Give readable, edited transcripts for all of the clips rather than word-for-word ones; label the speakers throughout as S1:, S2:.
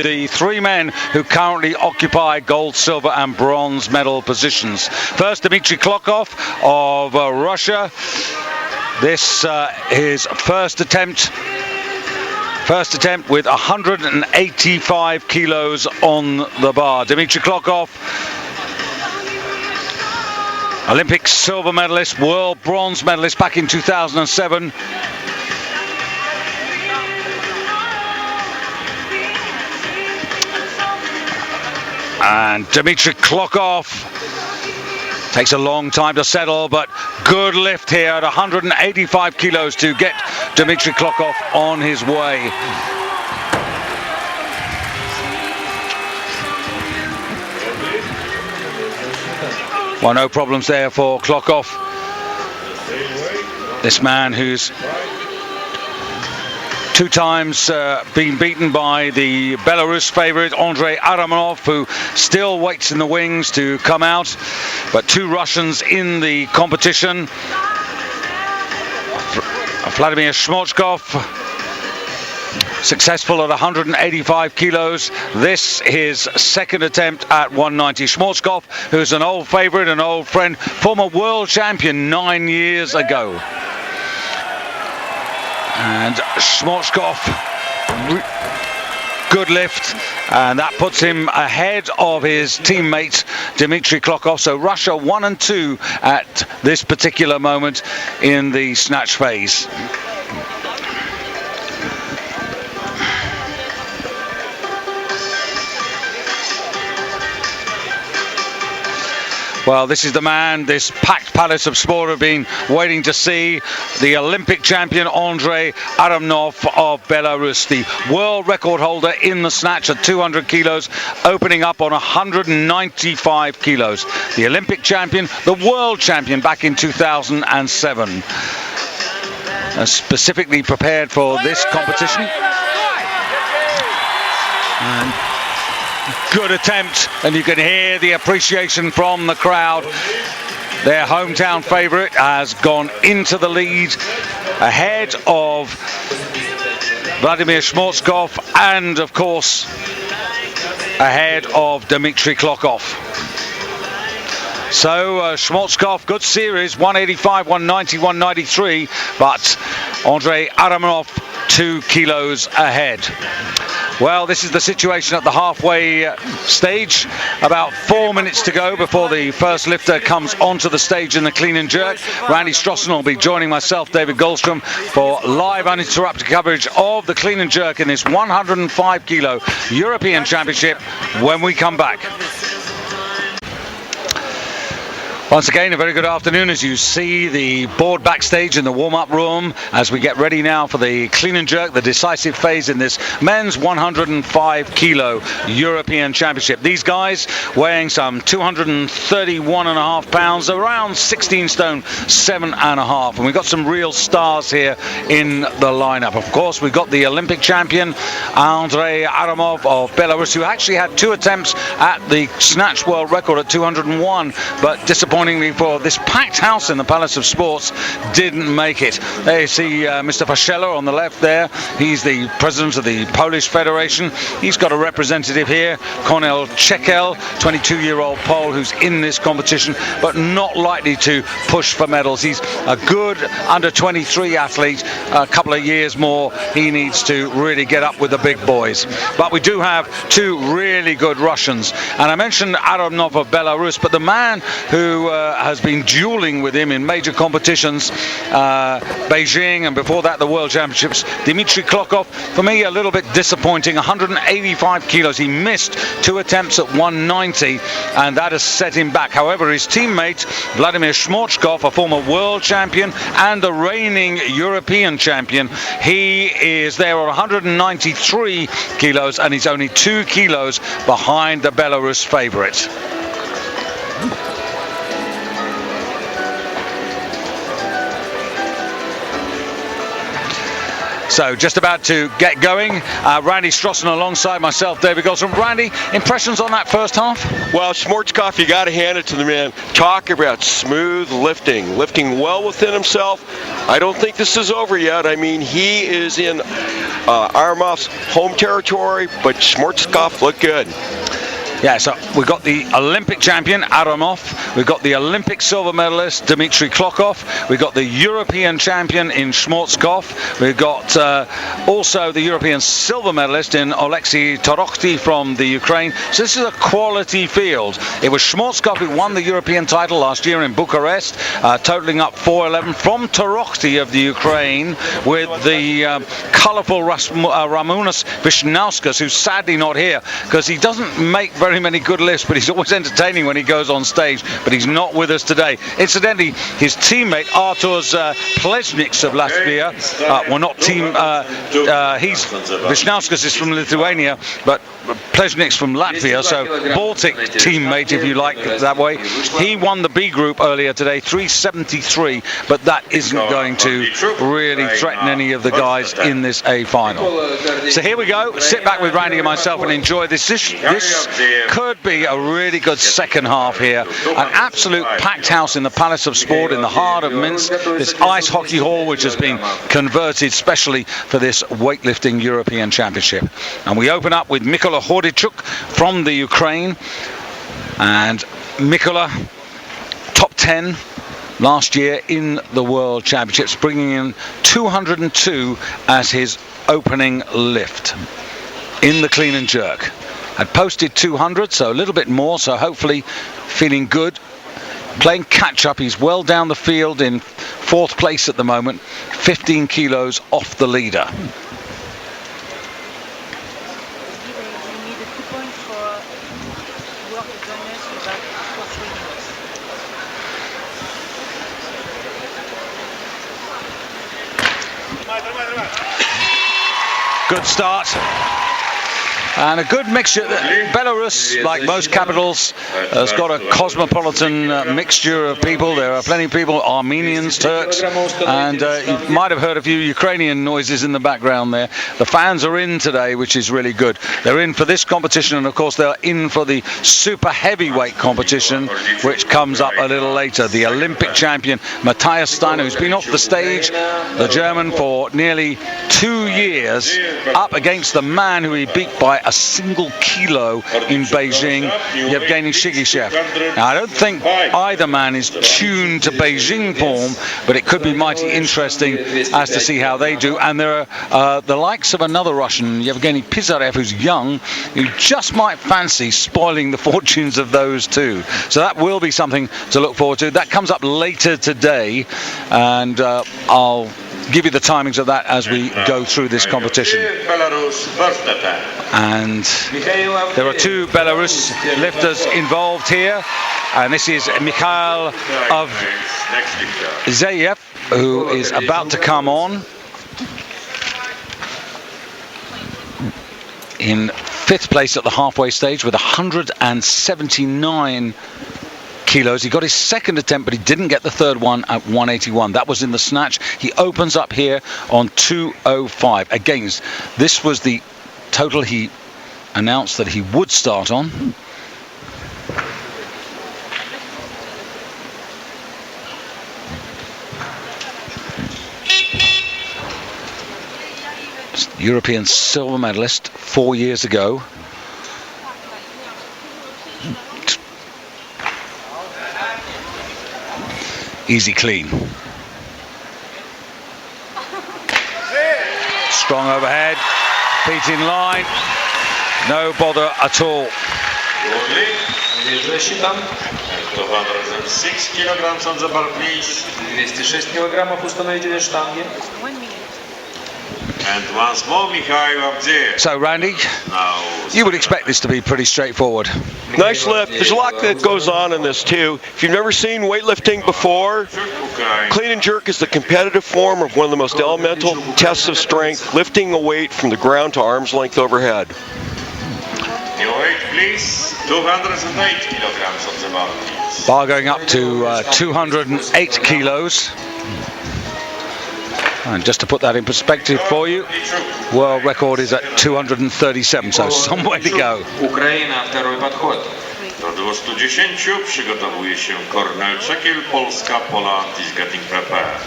S1: the three men who currently occupy gold, silver and bronze medal positions. First, Dmitry Klokov of Russia. This his first attempt with 185 kilos on the bar. Dmitry Klokov, Olympic silver medalist, world bronze medalist back in 2007. And Dmitry Klokov takes a long time to settle, but good lift here at 185 kilos to get Dmitry Klokov on his way. Well, no problems there for Klokov. This man who's two times been beaten by the Belarus favorite Andrei Aramonov, who still waits in the wings to come out. But two Russians in the competition. Vladimir Shmochkov, successful at 185 kilos. This his second attempt at 190. Shmochkov, who's an old favorite, an old friend, former world champion 9 years ago. And Shmochkov, good lift, and that puts him ahead of his teammate Dmitry Klokov. So Russia 1 and 2 at this particular moment in the snatch phase. Well, this is the man this packed palace of sport have been waiting to see. The Olympic champion Andrei Aramonov of Belarus, the world record holder in the snatch at 200 kilos, opening up on 195 kilos. The Olympic champion, the world champion back in 2007. Specifically prepared for this competition. And good attempt, and you can hear the appreciation from the crowd. Their hometown favorite has gone into the lead ahead of Vladimir Shmochkov and, of course, ahead of Dmitry Klokov. So Shmochkov, good series, 185, 190, 193, but Andrei Aramonov 2 kilos ahead. Well, this is the situation at the halfway stage. About 4 minutes to go before the first lifter comes onto the stage in the clean and jerk. Randy Strossen will be joining myself, David Goldstrom, for live uninterrupted coverage of the clean and jerk in this 105 kilo European Championship when we come back. Once again, a very good afternoon as you see the board backstage in the warm-up room as we get ready now for the clean and jerk, the decisive phase in this men's 105 kilo European Championship. These guys weighing some 231.5 pounds, around 16 stone 7.5, and we've got some real stars here in the lineup. Of course, we've got the Olympic champion Andrei Aramonov of Belarus, who actually had 2 attempts at the snatch world record at 201, but disappointingly for this packed house in the Palace of Sports, didn't make it. There you see Mr. Faszela on the left there. He's the president of the Polish Federation. He's got a representative here, Kornel Czekel, 22-year-old Pole who's in this competition, but not likely to push for medals. He's a good under-23 athlete. A couple of years more, he needs to really get up with the big boys. But we do have 2 really good Russians. And I mentioned Aramonov of Belarus, but the man who has been dueling with him in major competitions, Beijing, and before that the World Championships, Dmitry Klokov, for me a little bit disappointing. 185 kilos. He missed 2 attempts at 190, and that has set him back. However, his teammate Vladimir Shmochkov, a former world champion and a reigning European champion, he is there at 193 kilos, and he's only 2 kilos behind the Belarus favorite. So just about to get going. Randy Strossen alongside myself, David Gosram. Randy, impressions on that first half?
S2: Well, Schwarzkopf, you got to hand it to the man. Talk about smooth lifting well within himself. I don't think this is over yet. I mean, he is in Aramov's home territory, but Schwarzkopf looked good.
S1: Yeah, so we've got the Olympic champion, Aramov. We've got the Olympic silver medalist, Dmitry Klokov. We've got the European champion in Schwarzkopf. We've got also the European silver medalist in Oleksiy Torokhty from the Ukraine. So this is a quality field. It was Schwarzkopf who won the European title last year in Bucharest, totaling up 4:11 from Torokhty of the Ukraine, with the colourful Ramūnas Vyšniauskas, who's sadly not here because he doesn't make very many good lifts, but he's always entertaining when he goes on stage, but he's not with us today. Incidentally, his teammate Arturs Plezniks of Latvia, well, not team, Vyšniauskas is from Lithuania, but Plezniks from Latvia, so Baltic teammate, if you like that way. He won the B group earlier today, 373, but that isn't going to really threaten any of the guys in this A final. So here we go. Sit back with Randy and myself and enjoy this. This could be a really good second half here. An absolute packed house in the Palace of Sport in the heart of Minsk. This ice hockey hall, which has been converted specially for this weightlifting European Championship. And we open up with Mykola Hordichuk from the Ukraine. And Mykola, top 10 last year in the World Championships, bringing in 202 as his opening lift in the clean and jerk. Had posted 200, so a little bit more, so hopefully feeling good. Playing catch up, he's well down the field in 4th place at the moment, 15 kilos off the leader. Good start. And a good mixture. Belarus, like most capitals, has got a cosmopolitan mixture of people. There are plenty of people, Armenians, Turks, and you might have heard a few Ukrainian noises in the background there. The fans are in today, which is really good. They're in for this competition, and of course they're in for the super heavyweight competition, which comes up a little later. The Olympic champion, Matthias Steiner, who's been off the stage, the German, for nearly 2 years, up against the man who he beat by a single kilo in Beijing, Yevgeny Shigishev. Now, I don't think either man is tuned to Beijing form, but it could be mighty interesting as to see how they do. And there are the likes of another Russian, Yevgeny Pizarev, who's young, who just might fancy spoiling the fortunes of those two. So that will be something to look forward to. That comes up later today, and I'll give you the timings of that as we go through this competition. And there are 2 Belarus lifters involved here, and this is Mikhail of Zayev, who is about to come on in 5th place at the halfway stage with 179 kilos. He got his second attempt, but he didn't get the third one at 181. That was in the snatch. He opens up here on 205. Again, this was the total he announced that he would start on. European silver medalist 4 years ago. Easy clean. Strong overhead, feet in line, no bother at all.
S3: 206 kilograms on the bar, please. 206 kilogramów ustanowić na sztangę. And once more, Mikhail Avdiev.
S1: So, Randy, you would expect this to be pretty straightforward.
S2: Nice lift. There's a lot that goes on in this too. If you've never seen weightlifting before, clean and jerk is the competitive form of one of the most elemental tests of strength, lifting a weight from the ground to arm's length overhead.
S3: Your weight, please. 208 kilograms on the bar, please.
S1: Bar going up to 208 kilos. And just to put that in perspective for you, world record is at 237, so some way to go.
S4: Ukraina, второй подход.
S3: Do 210 przygotowuje się Cornel Czekiel, Polska, Poland is getting prepared.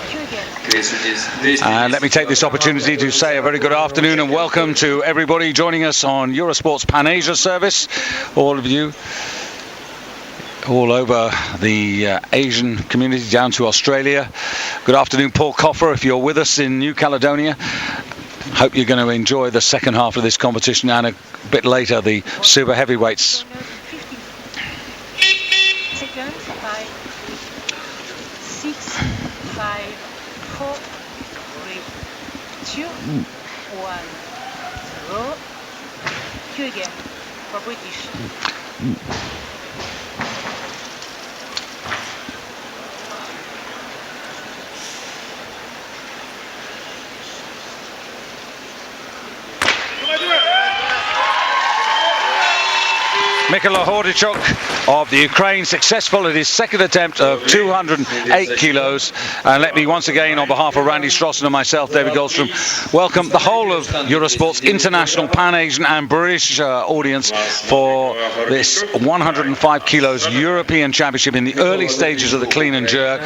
S1: And let me take this opportunity to say a very good afternoon and welcome to everybody joining us on Eurosport's Pan-Asia service. All of you all over the Asian community down to Australia. Good afternoon, Paul Coffer, if you're with us in New Caledonia. Hope you're going to enjoy the second half of this competition and a bit later the super heavyweights. Mikhail Hordichuk of the Ukraine, successful at his second attempt of 208 kilos. And let me once again, on behalf of Randy Strossen and myself, David Goldstrom, welcome the whole of Eurosport's international, Pan-Asian and British audience for this 105 kilos European Championship in the early stages of the clean and jerk,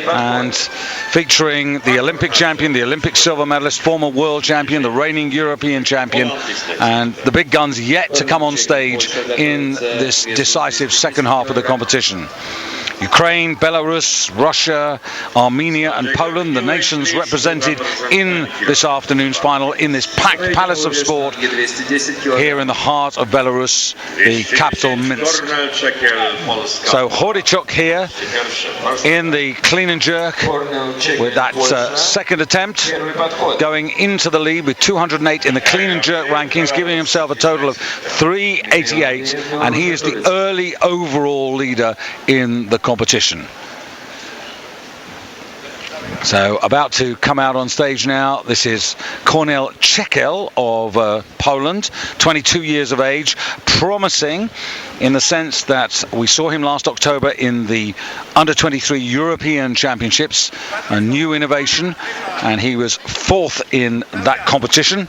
S1: and featuring the Olympic champion, the Olympic silver medalist, former world champion, the reigning European champion, and the big guns yet to come on stage in this decisive second half of the competition. Ukraine, Belarus, Russia, Armenia and Poland, the nations represented in this afternoon's final in this packed Palace of Sport here in the heart of Belarus, the capital Minsk. So Hordichuk here in the clean and jerk with that second attempt, going into the lead with 208 in the clean and jerk rankings, giving himself a total of 388, and he is the early overall leader in the competition. So about to come out on stage now, this is Cornel Czekiel of Poland, 22 years of age, promising in the sense that we saw him last October in the Under-23 European Championships, a new innovation, and he was fourth in that competition.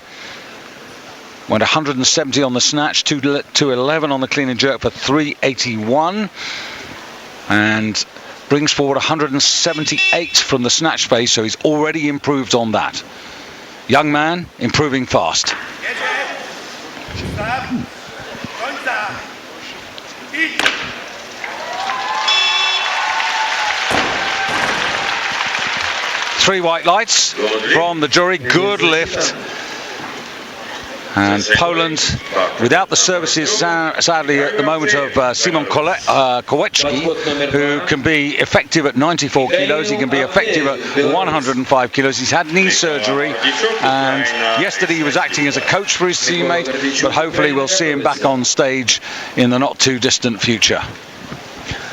S1: Went 170 on the snatch, 211 on the clean and jerk for 381. And brings forward 178 from the snatch phase, so he's already improved on that. Young man, improving fast. Three white lights from the jury, good lift. And Poland, without the services, sadly, at the moment of Szymon Kowecki, who can be effective at 94 kilos. He can be effective at 105 kilos. He's had knee surgery, and yesterday he was acting as a coach for his teammate, but hopefully we'll see him back on stage in the not too distant future.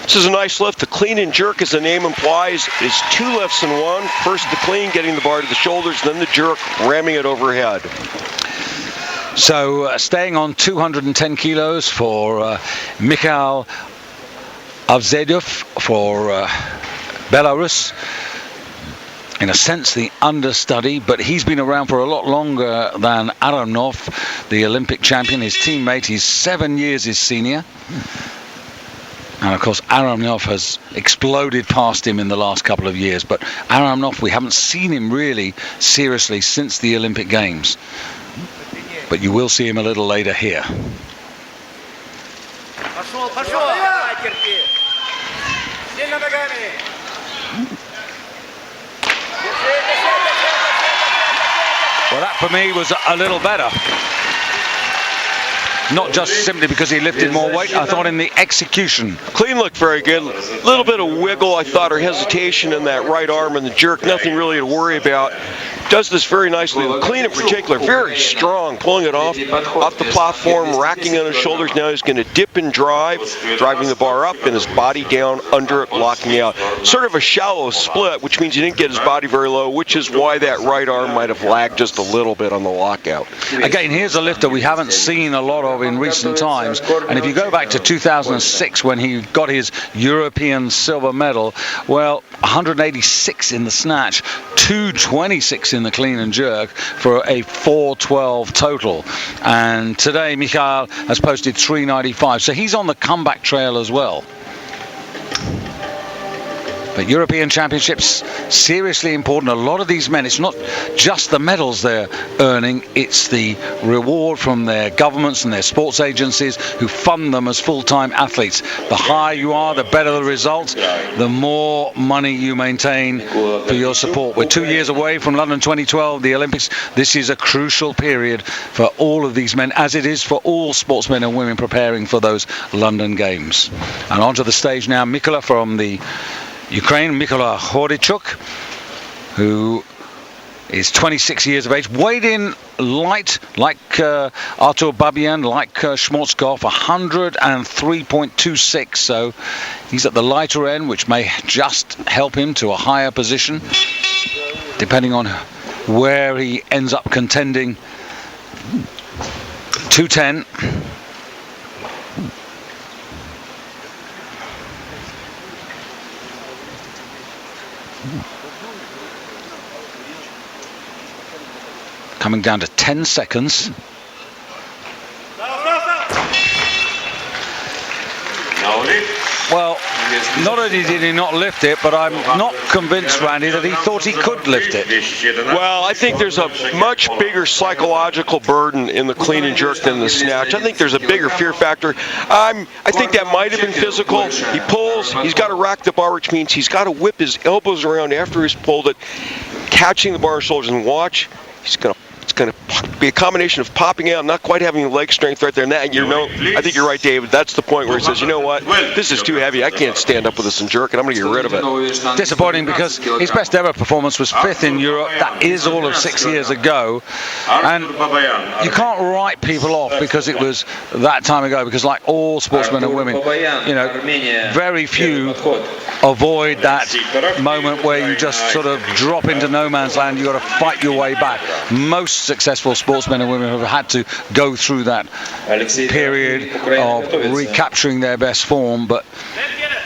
S2: This is a nice lift. The clean and jerk, as the name implies, is two lifts in one. First the clean, getting the bar to the shoulders, then the jerk, ramming it overhead.
S1: So staying on 210 kilos for Mikhail Avzedyov for Belarus. In a sense, the understudy, but he's been around for a lot longer than Aronov, the Olympic champion, his teammate. He's 7 years his senior. And of course, Aronov has exploded past him in the last couple of years. But Aronov, we haven't seen him really seriously since the Olympic Games. But you will see him a little later here. Well, that for me was a little better. Not just simply because he lifted more weight, I thought in the execution.
S2: Clean looked very good. A little bit of wiggle, I thought, or hesitation in that right arm and the jerk. Nothing really to worry about. does this very nicely. The clean in particular, very strong, pulling it off the platform, racking on his shoulders. Now he's going to dip and drive, driving the bar up and his body down under it, locking out. Sort of a shallow split, which means he didn't get his body very low, which is why that right arm might have lagged just a little bit on the lockout.
S1: Again, here's a lifter we haven't seen a lot of in recent times. And if you go back to 2006 when he got his European silver medal, well, 186 in the snatch, 226 in the clean and jerk for a 412 total. And today Michael has posted 395, so he's on the comeback trail as well. But European Championships, seriously important. A lot of these men, it's not just the medals they're earning, it's the reward from their governments and their sports agencies who fund them as full-time athletes. The higher you are, the better the results, the more money you maintain for your support. We're 2 years away from London 2012, the Olympics. This is a crucial period for all of these men, as it is for all sportsmen and women preparing for those London Games. And onto the stage now, Mikola from the Ukraine, Mikola Hordachuk, who is 26 years of age, weighed in light, like Artur Babian, like Schwarzkopf, 103.26, so he's at the lighter end, which may just help him to a higher position, depending on where he ends up contending. 210. Coming down to 10 seconds. Well, not only did he not lift it, but I'm not convinced, Randy, that he thought he could lift it.
S2: Well, I think there's a much bigger psychological burden in the clean and jerk than the snatch. I think there's a bigger fear factor. I think that might have been physical. He pulls, he's got to rack the bar, which means he's got to whip his elbows around after he's pulled it, catching the bar shoulders, and watch. It's going to be a combination of popping out, not quite having the leg strength right there. And that, I think you're right, David. That's the point where he says, you know what, this is too heavy. I can't stand up with this and jerk, and I'm going to get rid of it.
S1: Disappointing because his best ever performance was 5th in Europe. That is all of 6 years ago. And you can't write people off because it was that time ago, because like all sportsmen and women, you know, very few avoid that moment where you just sort of drop into no man's land. You've got to fight your way back. Most successful sportsmen and women have had to go through that period of recapturing their best form, but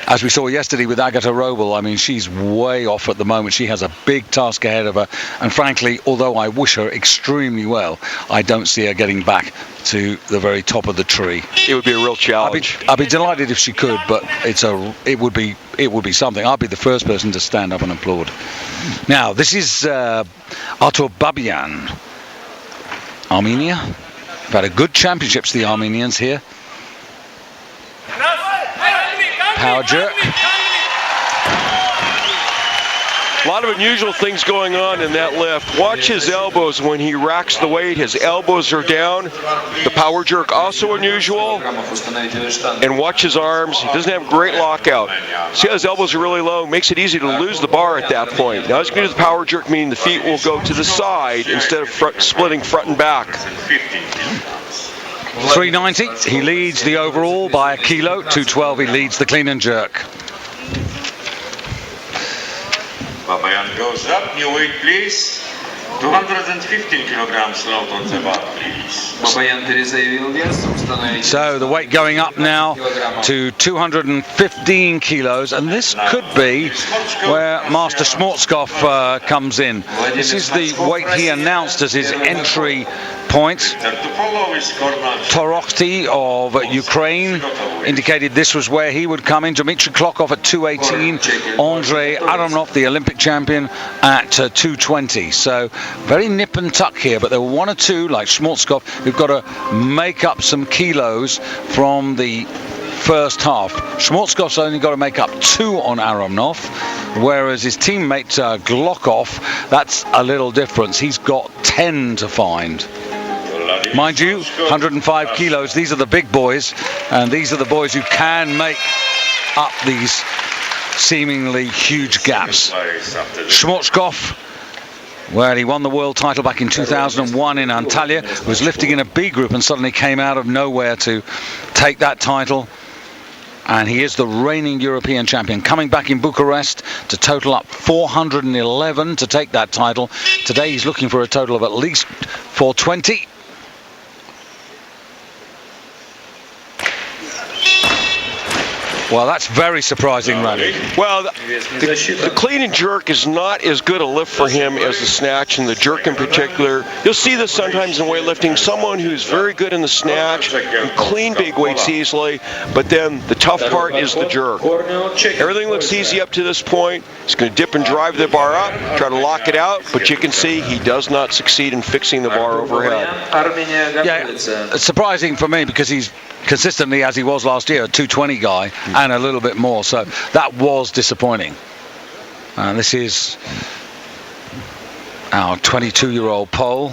S1: as we saw yesterday with Agata Roble, I mean, she's way off at the moment. She has a big task ahead of her, and frankly, although I wish her extremely well, I don't see her getting back to the very top of the tree.
S2: It would be a real challenge.
S1: I'd be delighted if she could, but it would be something. I'd be the first person to stand up and applaud. Now, this is Artur Babian, Armenia. They've had a good championships, the Armenians here. Power jerk.
S2: A lot of unusual things going on in that lift. Watch his elbows when he racks the weight. His elbows are down. The power jerk also unusual. And watch his arms. He doesn't have great lockout. See how his elbows are really low? Makes it easy to lose the bar at that point. Now he's going to do the power jerk, meaning the feet will go to the side instead of splitting front and back.
S1: 390. He leads the overall by a kilo. 212. He leads the clean and jerk.
S3: Babayan goes up, new weight please. 215 kilograms load on the bar, please.
S1: So the weight going up now to 215 kilos, and this could be where Master Schwarzkopf comes in. This is the weight he announced as his entry point. Torokhty of Ukraine indicated this was where he would come in. Dmitry Klokov at 218. Andrei Aronov, the Olympic champion, at 220. So very nip and tuck here, but there were one or two, like Schwarzkopf, who've got to make up some kilos from the first half. Schwarzkopf's only got to make up 2 on Aronov, whereas his teammate Glokov, that's a little difference. He's got 10 to find. Mind you, 105 kilos, these are the big boys, and these are the boys who can make up these seemingly huge gaps. Schwarzkopf Well, he won the world title back in 2001 in Antalya, was lifting in a B group and suddenly came out of nowhere to take that title. And he is the reigning European champion, coming back in Bucharest to total up 411 to take that title. Today he's looking for a total of at least 420. Well, that's very surprising, Randy.
S2: Well, the clean and jerk is not as good a lift for him as the snatch, and the jerk in particular. You'll see this sometimes in weightlifting. Someone who's very good in the snatch and clean big weights easily, but then the tough part is the jerk. Everything looks easy up to this point. He's going to dip and drive the bar up, try to lock it out, but you can see he does not succeed in fixing the bar overhead.
S1: Yeah, it's surprising for me because he's consistently, as he was last year, a 220 guy and a little bit more, so that was disappointing. This is our 22-year-old Pole.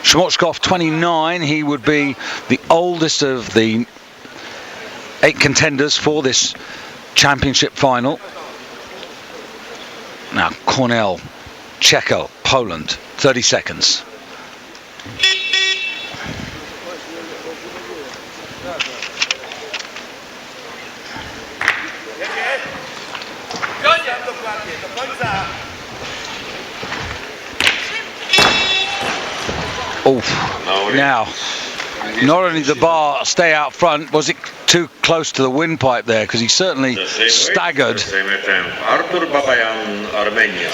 S1: Schmorzkopf, 29. He would be the oldest of the 8 contenders for this championship final. Now Cornell, Czechia, Poland, 30 seconds. Oh, now, not only the bar stay out front, was it too close to the windpipe there? Because he certainly staggered.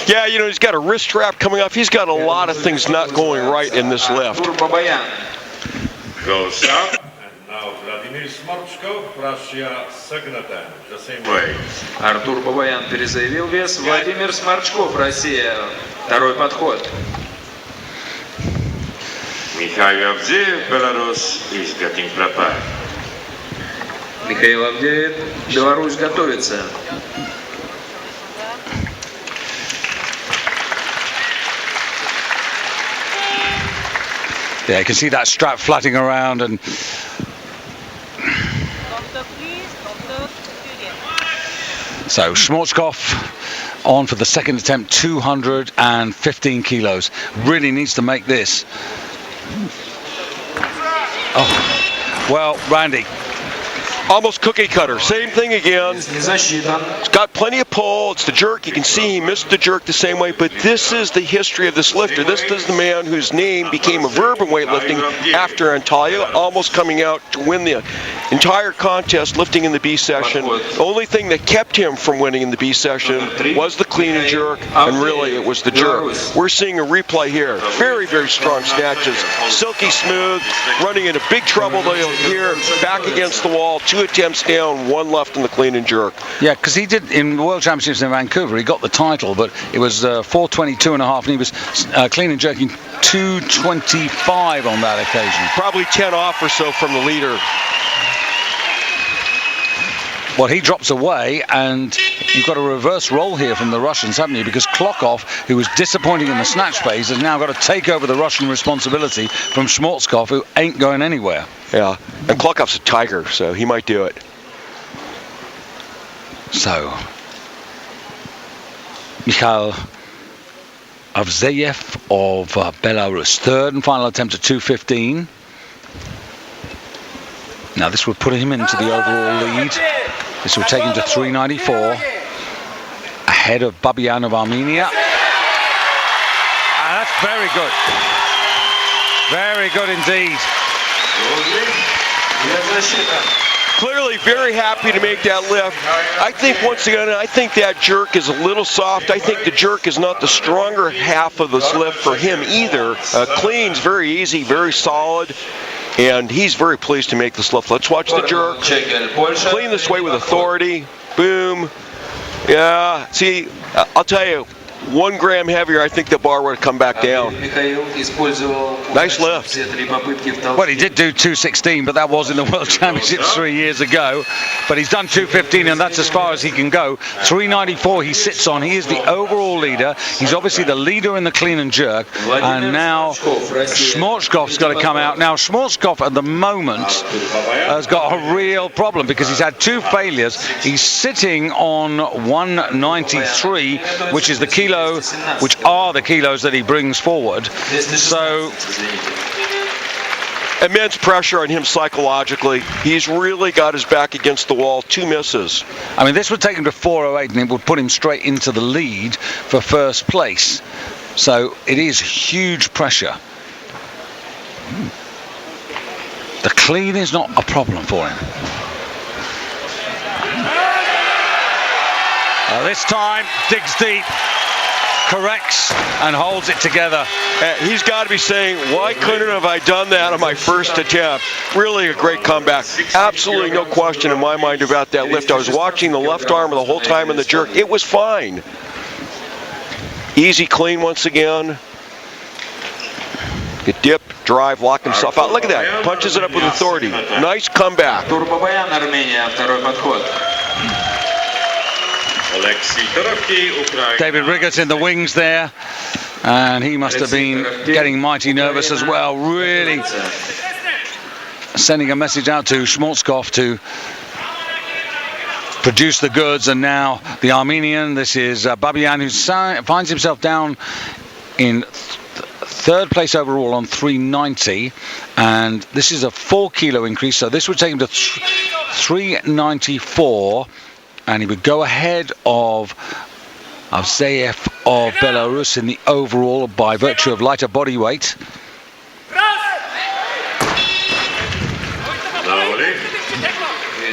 S2: Yeah, you know, he's got a wrist strap coming off. He's got a lot of things not going right in this lift.
S3: Goes up. Now Vladimir Smorchkov, Russia, second attempt, the same way.
S4: Артур Бабаян перезаявил вес. Владимир Сморчков, Россия, второй подход.
S3: Mikhail Avdeyev, Belarus, is getting prepared.
S4: Михаил Авдеев, Беларусь, готовится.
S1: Yeah, you can see that strap flatting around and so Schmorzkopf on for the second attempt, 215 kilos. Really needs to make this. Oh, well, Randy.
S2: Almost cookie cutter. Same thing again. He's got plenty of pull. It's the jerk. You can see he missed the jerk the same way, but this is the history of this lifter. This is the man whose name became a verb in weightlifting after Antalya, almost coming out to win the entire contest lifting in the B session. The only thing that kept him from winning in the B session was the clean and jerk, and really it was the jerk. We're seeing a replay here. Very, very strong snatches. Silky smooth, running into big trouble here, back against the wall, 2 attempts down, 1 left in the clean and jerk.
S1: Yeah, because he did in the World Championships in Vancouver, he got the title, but it was 422 and a half, and he was clean and jerking 225 on that occasion.
S2: Probably 10 off or so from the leader.
S1: Well, he drops away, and you've got a reverse roll here from the Russians, haven't you? Because Klokov, who was disappointing in the snatch phase, has now got to take over the Russian responsibility from Schmorzkopf, who ain't going anywhere.
S2: Yeah, and Klokov's a tiger, so he might do it.
S1: So, Mikhail Avdeyev of Belarus, third and final attempt at 215. Now this will put him into the overall lead. This will take him to 394, ahead of Babayan of Armenia. And that's very good. Very good indeed.
S2: Clearly very happy to make that lift. I think, once again, I think that jerk is a little soft. I think the jerk is not the stronger half of this lift for him either. Clean's very easy, very solid. And he's very pleased to make this lift. Let's watch the jerk. Clean this way with authority. Boom. Yeah, see, I'll tell you, 1 gram heavier, I think the bar would have come back down. Nice lift.
S1: Well, he did do 216, but that was in the World Championships 3 years ago. But he's done 215, and that's as far as he can go. 394 he sits on. He is the overall leader. He's obviously the leader in the clean and jerk. And now Schmorzkopf's got to come out. Now, Schmorzkopf at the moment has got a real problem because he's had 2 failures. He's sitting on 193, which is the kilo kilo, which are the kilos that he brings forward. So
S2: immense pressure on him psychologically. He's really got his back against the wall. 2 misses.
S1: I mean, this would take him to 4:08, and it would put him straight into the lead for first place. So it is huge pressure. The clean is not a problem for him. This time, digs deep, corrects, and holds it together.
S2: He's got to be saying, why couldn't have I done that on my first attempt? Really a great comeback. Absolutely no question in my mind about that lift. I was watching the left arm the whole time in the jerk. It was fine. Easy clean once again. Good dip, drive, lock himself out. Look at that. Punches it up with authority. Nice comeback.
S1: David Riggers in the wings there, and he must have been getting mighty nervous as well, really sending a message out to Schwarzkopf to produce the goods. And now the Armenian, this is Babian, who finds himself down in third place overall on 390, and this is a 4 kilo increase, so this would take him to 394. And he would go ahead of Avzayev of Belarus in the overall by virtue of lighter body weight.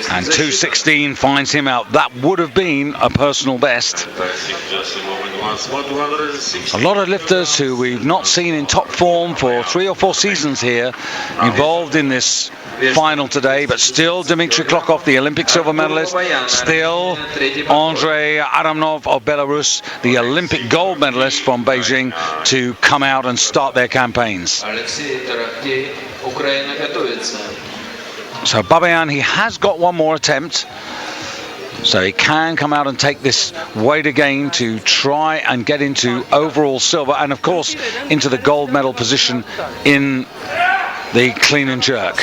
S1: And 216 finds him out. That would have been a personal best. A lot of lifters who we've not seen in top form for 3 or 4 seasons here involved in this final today, but still Dmitry Klokov, the Olympic silver medalist, still Andrei Adamnov of Belarus, the Olympic gold medalist from Beijing, to come out and start their campaigns. So Babayan, he has got one more attempt, so he can come out and take this weight again to try and get into overall silver, and of course into the gold medal position in the clean and jerk.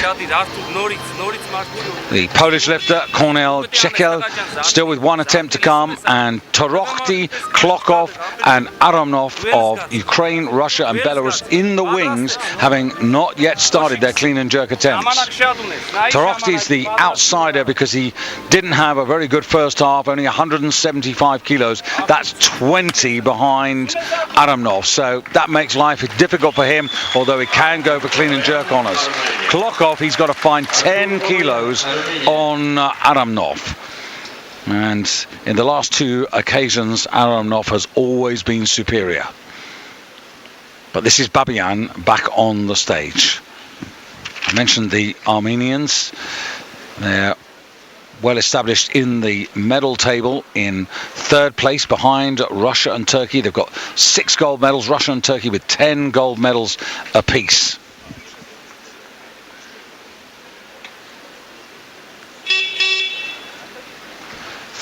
S1: The Polish lifter, Kornel Chekel, still with one attempt to come, and Torokhty, Klokov and Aramnov of Ukraine, Russia and Belarus in the wings, having not yet started their clean and jerk attempts. Torokhty's the outsider because he didn't have a very good first half, only 175 kilos. That's 20 behind Aramnov, so that makes life difficult for him, although he can go for clean and jerk honours. Klokov, he's got to find 10 kilos on Aramnov. And in the last 2 occasions, Aramnov has always been superior. But this is Babian back on the stage. I mentioned the Armenians. They're well established in the medal table in third place behind Russia and Turkey. They've got 6 gold medals, Russia and Turkey with 10 gold medals apiece.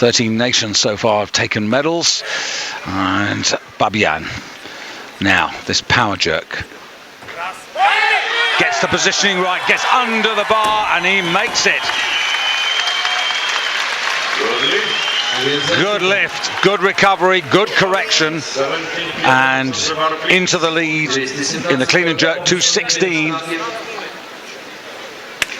S1: 13 nations so far have taken medals, and Babian now this power jerk gets the positioning right, gets under the bar, and he makes it. Good lift, good recovery, good correction, and into the lead in the clean and jerk, 216.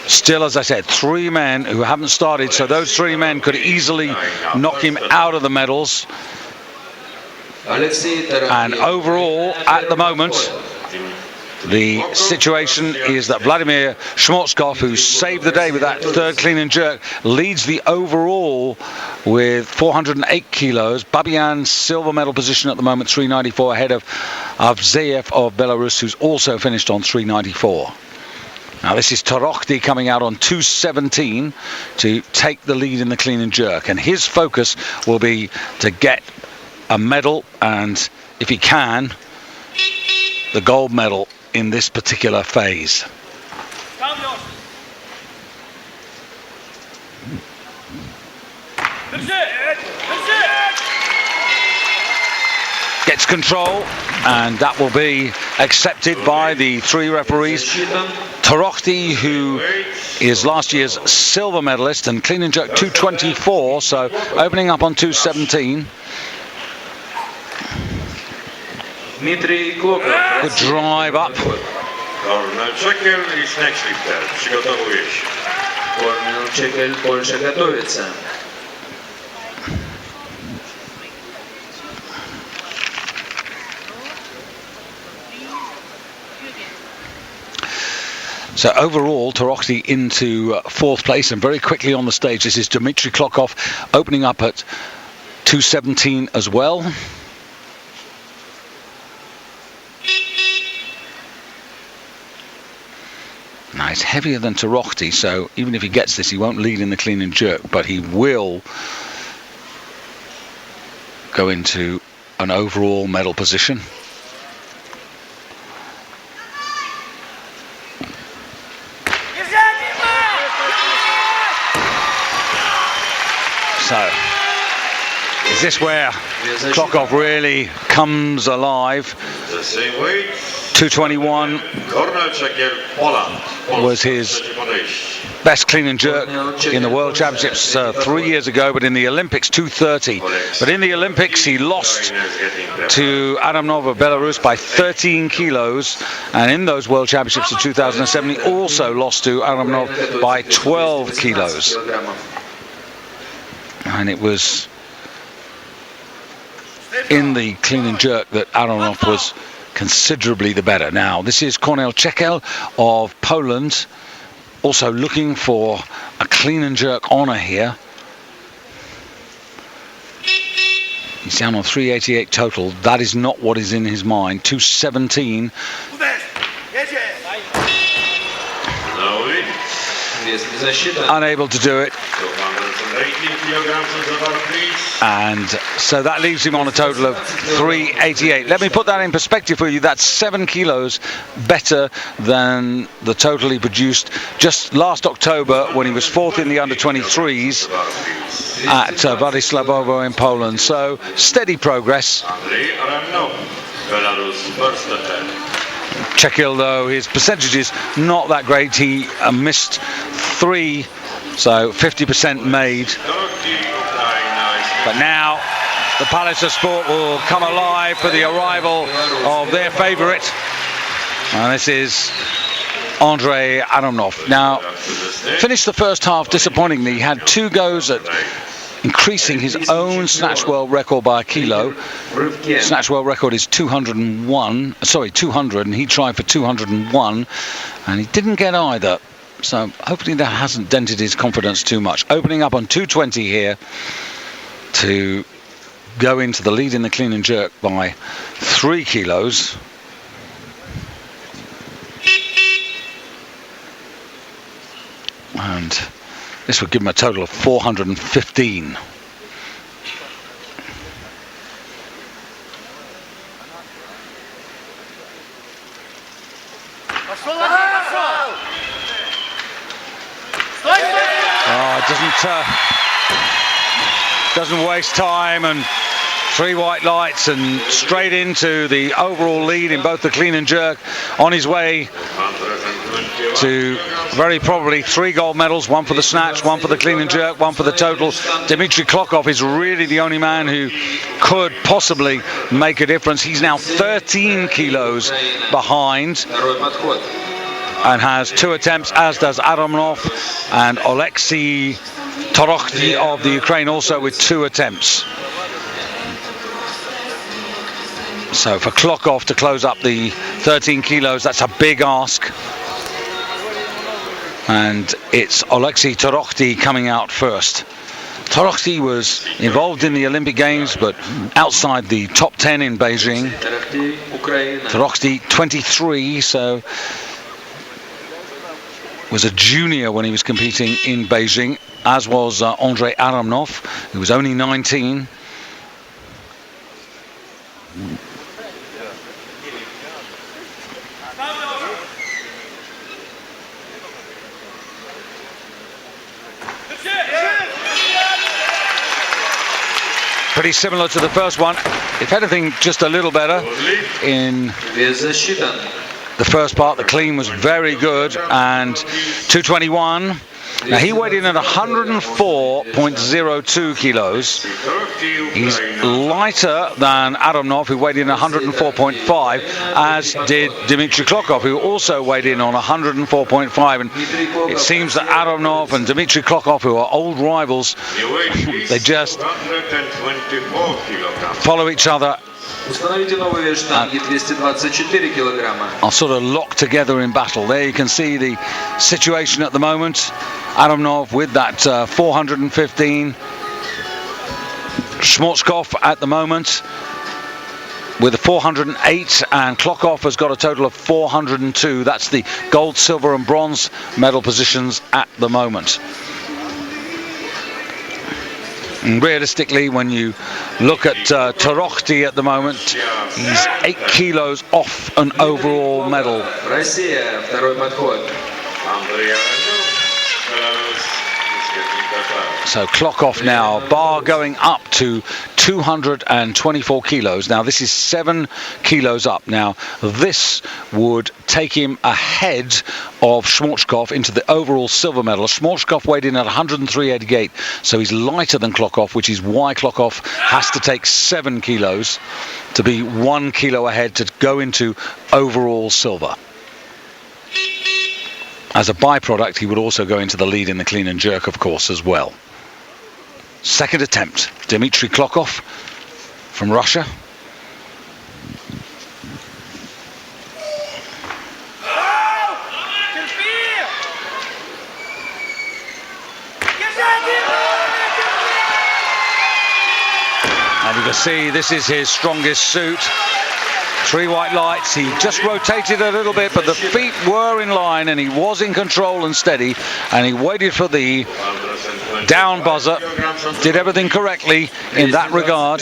S1: Still, as I said, 3 men who haven't started, so those 3 men could easily knock him out of the medals. And overall, at the moment, the situation is that Vladimir Schwarzkopf, who saved the day with that third clean and jerk, leads the overall with 408 kilos. Babian's silver medal position at the moment, 394, ahead of Avzayev of Belarus, who's also finished on 394. Now this is Torokhty coming out on 217 to take the lead in the clean and jerk, and his focus will be to get a medal, and if he can, the gold medal in this particular phase. Gets control, and that will be accepted by the 3 referees. Torokhty, who is last year's silver medalist and clean and jerk 224, so opening up on 217.
S4: Дмитрий Клоков.
S1: Good drive up.
S3: Корнел Чекель и Snatch лифтер. Przygotowuje się.
S4: Корнел Чекель, Польша готовится.
S1: So overall, Torokhty into fourth place and very quickly on the stage. This is Dmitry Klokov opening up at 2:17 as well. Now he's heavier than Torokhty, so even if he gets this, he won't lead in the clean and jerk, but he will go into an overall medal position. So, is this where Klokov really comes alive?
S3: The same weight.
S1: 221
S3: Kornel Czekil, Poland.
S1: was his best clean and jerk in the World Championships 3 years ago, but in the Olympics 230. But in the Olympics he lost to Adamov of Belarus by 13 kilos, and in those World Championships of 2007 he also lost to Adamov by 12 kilos. And it was in the clean and jerk that Adamov was considerably the better. Now this is Kornel Czekil of Poland, also looking for a clean and jerk honour here. He's down on 388 total. That is not what is in his mind. 217. Unable to do it. And so that leaves him on a total of 388. Let me put that in perspective for you. That's 7 kilos better than the total he produced just last October when he was fourth in the under-23s at Władysławowo in Poland. So steady progress. Czekil, though, his percentage is not that great. He missed 3, so 50% made. But now the Palace of Sport will come alive for the arrival of their favourite. And this is Andrei Adamov. Now, finished the first half disappointingly. He had 2 goes at increasing his own Snatch world record by a kilo. Snatch world record is 200, and he tried for 201, and he didn't get either. So hopefully that hasn't dented his confidence too much. Opening up on 220 here to go into the lead in the clean and jerk by 3 kilos. And this would give him a total of 415. Doesn't waste time, and 3 white lights and straight into the overall lead in both the clean and jerk, on his way to very probably 3 gold medals, 1 for the snatch, 1 for the clean and jerk, 1 for the total. Dmitry Klokov is really the only man who could possibly make a difference. He's now 13 kilos behind and has 2 attempts, as does Adamov, and Oleksiy Torokhty of the Ukraine also with 2 attempts. So for Klokov to close up the 13 kilos, that's a big ask. And it's Oleksiy Torokhty coming out first. Torokhty was involved in the Olympic Games, but outside the top 10 in Beijing. Torokhty 23, so was a junior when he was competing in Beijing, as was Andrei Adamov, who was only 19. Pretty similar to the first one, if anything just a little better. In the first part the clean was very good, and 221 Now he weighed in at 104.02 kilos. He's lighter than Adamov, who weighed in 104.5, as did Dmitry Klokov, who also weighed in on 104.5. And it seems that Adamov and Dmitry Klokov, who are old rivals, they just follow each other.
S4: Установите новый вес штанги 224 килограмма.
S1: Are sort of locked together in battle. There you can see the situation at the moment. Adamov with that 415. Schmorzkopf at the moment with a 408, and Klokov has got a total of 402. That's the gold, silver and bronze medal positions at the moment. And realistically, when you look at Torokhty at the moment, he's 8 kilos off an overall medal.
S4: Россия, второй подход.
S1: So Klokov now, bar going up to 224 kilos. Now this is 7 kilos up. Now this would take him ahead of Schmorzkopf into the overall silver medal. Schmorzkopf weighed in at 103.88, so he's lighter than Klokov, which is why Klokov has to take 7 kilos to be 1 kilo ahead to go into overall silver. As a byproduct, he would also go into the lead in the clean and jerk, of course, as well. Second attempt, Dmitry Klokov from Russia. And you can see this is his strongest suit. 3 white lights. He just rotated a little bit, but the feet were in line and he was in control and steady, and he waited for the down buzzer. Did everything correctly in that regard.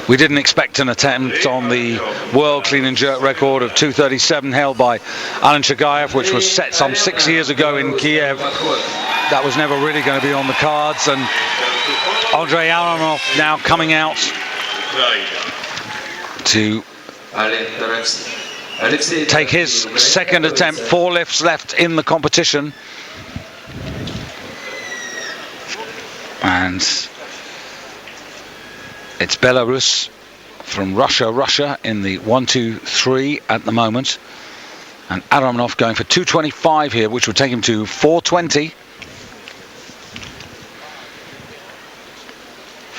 S1: We didn't expect an attempt on the world clean and jerk record of 237 held by Alan Chagayev, which was set some 6 years ago in Kiev. That was never really going to be on the cards, and Andrei Aronov now coming out to take his second attempt. 4 lifts left in the competition, and it's Belarus from Russia in the 1-2-3 at the moment, and Aronov going for 225 here, which would take him to 420.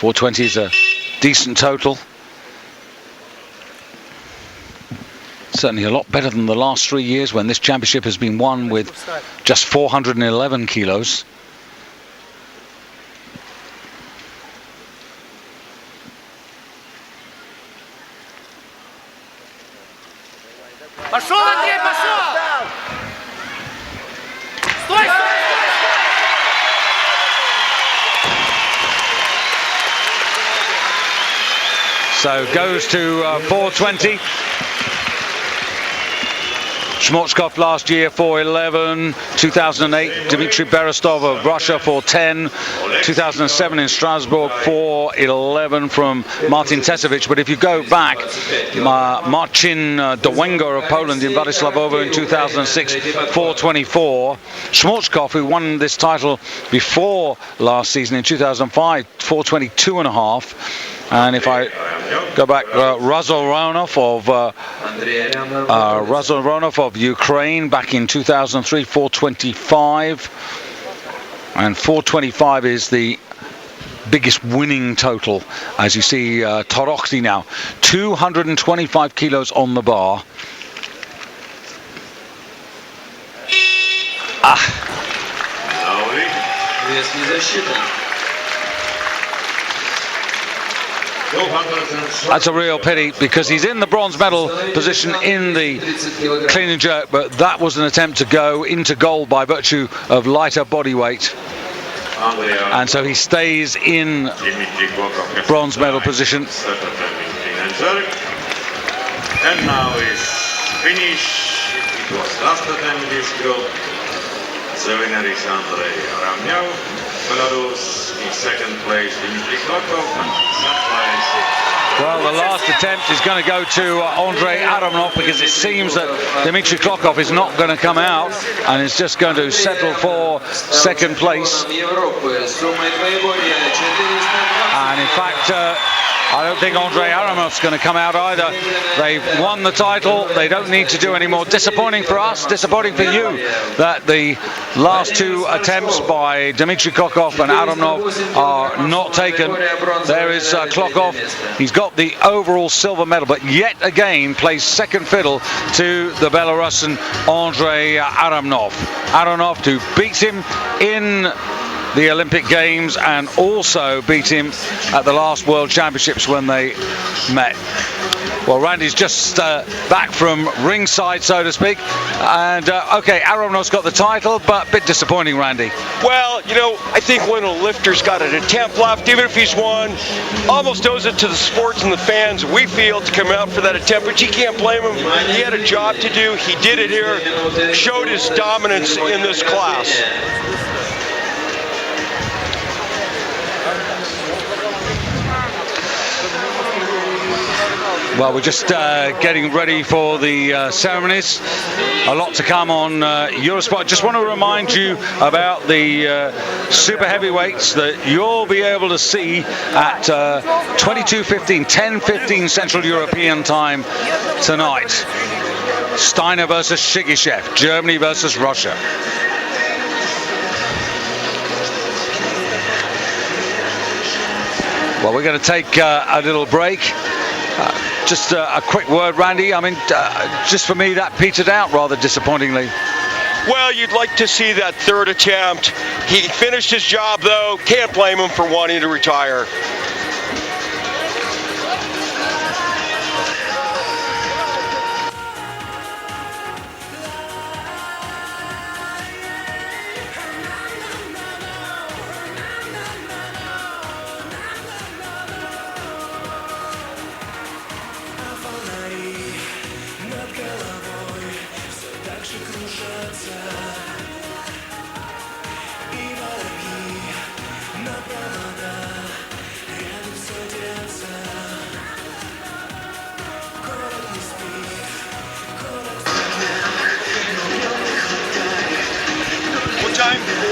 S1: 420 is a decent total. Certainly a lot better than the last 3 years when this championship has been won with just 411 kilos.
S5: Пошел, Андрей, пошел! Стой, стой!
S1: So goes to 420. Schmorzkopf last year 411, 2008 Dmitry Berestov of Russia 410, 2007 in Strasbourg 411 from Martin Tesevich. But if you go back, Marcin Dowenga of Poland in Władysławowo in 2006 424. Schmorzkopf, who won this title before last season in 2005, 422.5. And if I go back, Razor Ronov of Ukraine back in 2003, 425. And 425 is the biggest winning total. As you see, Torokhty now, 225 kilos on the bar. That's a real pity, because he's in the bronze medal position in the clean and jerk, but that was an attempt to go into gold by virtue of lighter body weight, and so he stays in bronze medal position.
S3: And now is finish. It was last attempt in this group. The winner is Andrei Aronov, Belarus. In second place, Dmitry Klokov, and third place,
S1: Well, the last attempt is going to go to Andrei Adamov because it seems that Dmitry Klokov is not going to come out and is just going to settle for second place. And in fact, I don't think Andrei Aramov's going to come out either. They've won the title. They don't need to do any more. Disappointing for us, disappointing for you, that the last two attempts by Dmitry Klokov and Adamov are not taken. There is Klokov. He's got the overall silver medal, but yet again plays second fiddle to the Belarusian Andrei Adamov. Adamov, who beats him in the Olympic Games and also beat him at the last World Championships when they met. Well, Randy's just back from ringside, so to speak. And okay, Aramov's got the title, but a bit disappointing, Randy.
S2: Well, you know, I think when a lifter's got an attempt left, even if he's won, almost owes it to the sports and the fans, we feel, to come out for that attempt, which you can't blame him. He had a job to do. He did it here, showed his dominance in this class.
S1: Well, we're just getting ready for the ceremonies. A lot to come on Eurosport. Just want to remind you about the super heavyweights that you'll be able to see at 22:15, 10:15 Central European time tonight. Steiner versus Shigishev, Germany versus Russia. Well, we're going to take a little break. Just a quick word, Randy. I mean, just for me, that petered out rather disappointingly.
S2: Well, you'd like to see that third attempt. He finished his job, though. Can't blame him for wanting to retire. Time for